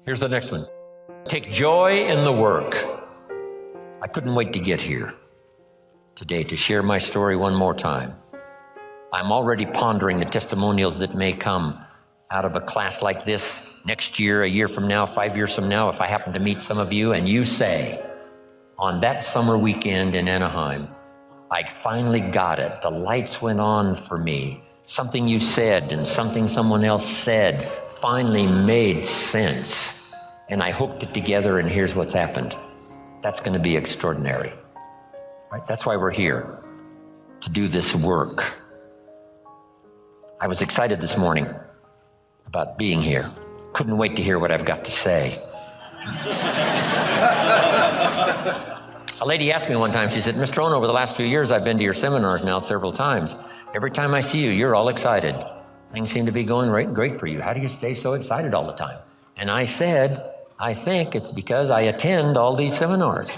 Here's the next one. Take joy in the work. I couldn't wait to get here today to share my story one more time. I'm already pondering the testimonials that may come out of a class like this next year, a year from now, 5 years from now, if I happen to meet some of you and you say, on that summer weekend in Anaheim, I finally got it. The lights went on for me. Something you said and something someone else said finally made sense. And I hooked it together and here's what's happened. That's going to be extraordinary. Right? That's why we're here, to do this work. I was excited this morning about being here. Couldn't wait to hear what I've got to say. A lady asked me one time, she said, Mr. Rohn, over the last few years, I've been to your seminars now several times. Every time I see you, you're all excited. Things seem to be going great for you. How do you stay so excited all the time? And I said, I think it's because I attend all these seminars.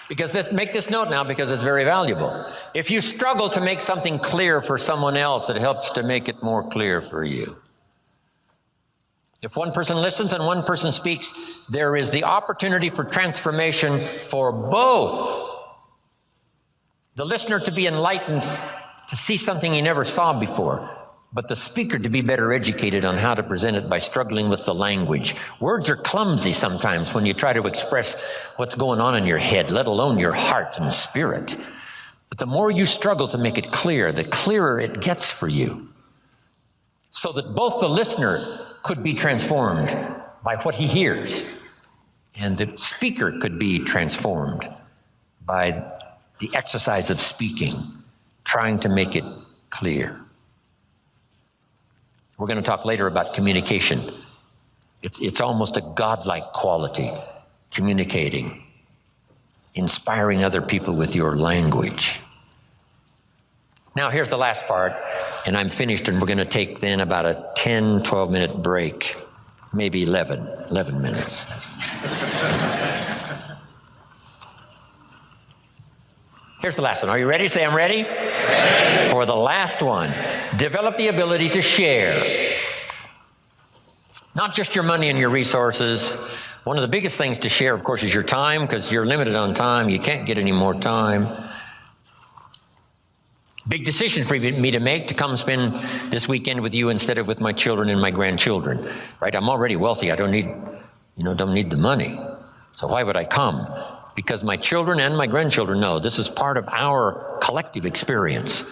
Because make this note now, because it's very valuable. If you struggle to make something clear for someone else, it helps to make it more clear for you. If one person listens and one person speaks, there is the opportunity for transformation for both. The listener to be enlightened, to see something he never saw before, but the speaker to be better educated on how to present it by struggling with the language. Words are clumsy sometimes when you try to express what's going on in your head, let alone your heart and spirit. But the more you struggle to make it clear, the clearer it gets for you, so that both the listener could be transformed by what he hears, and the speaker could be transformed by the exercise of speaking, trying to make it clear. We're going to talk later about communication. It's almost a godlike quality, communicating, inspiring other people with your language. Now, here's the last part, and I'm finished, and we're going to take then about a 10, 12-minute break, maybe 11 minutes. Here's the last one. Are you ready? Say, I'm ready. Ready. For the last one, develop the ability to share. Not just your money and your resources. One of the biggest things to share, of course, is your time, because you're limited on time. You can't get any more time. Big decision for me to make, to come spend this weekend with you instead of with my children and my grandchildren. Right? I'm already wealthy. I don't need the money. So why would I come? Because my children and my grandchildren know this is part of our collective experience.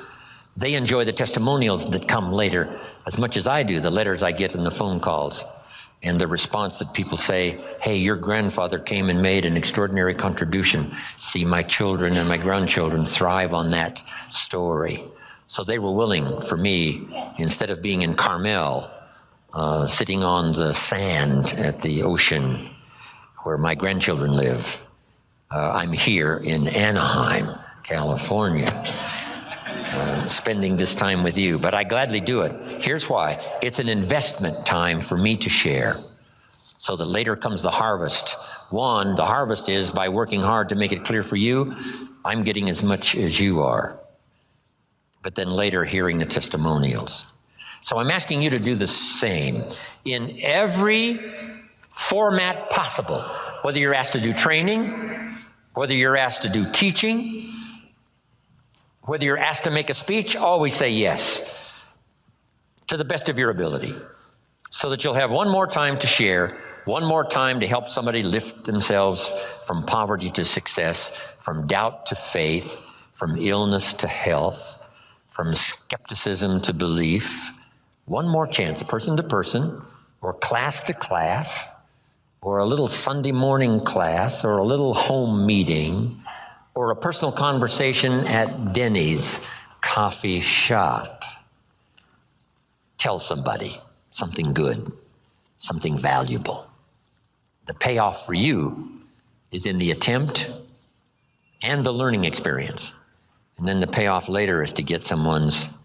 They enjoy the testimonials that come later as much as I do, the letters I get and the phone calls, and the response that people say, hey, your grandfather came and made an extraordinary contribution. See my children and my grandchildren thrive on that story. So they were willing for me, instead of being in Carmel, sitting on the sand at the ocean where my grandchildren live, I'm here in Anaheim, California, spending this time with you, but I gladly do it. Here's why. It's an investment time for me to share, so that later comes the harvest. One, the harvest is by working hard to make it clear for you, I'm getting as much as you are. But then later hearing the testimonials. So I'm asking you to do the same in every format possible, whether you're asked to do training, whether you're asked to do teaching, whether you're asked to make a speech, always say yes to the best of your ability, so that you'll have one more time to share, one more time to help somebody lift themselves from poverty to success, from doubt to faith, from illness to health, from skepticism to belief. One more chance, person to person, or class to class, or a little Sunday morning class, or a little home meeting, or a personal conversation at Denny's coffee shop. Tell somebody something good, something valuable. The payoff for you is in the attempt and the learning experience. And then the payoff later is to get someone's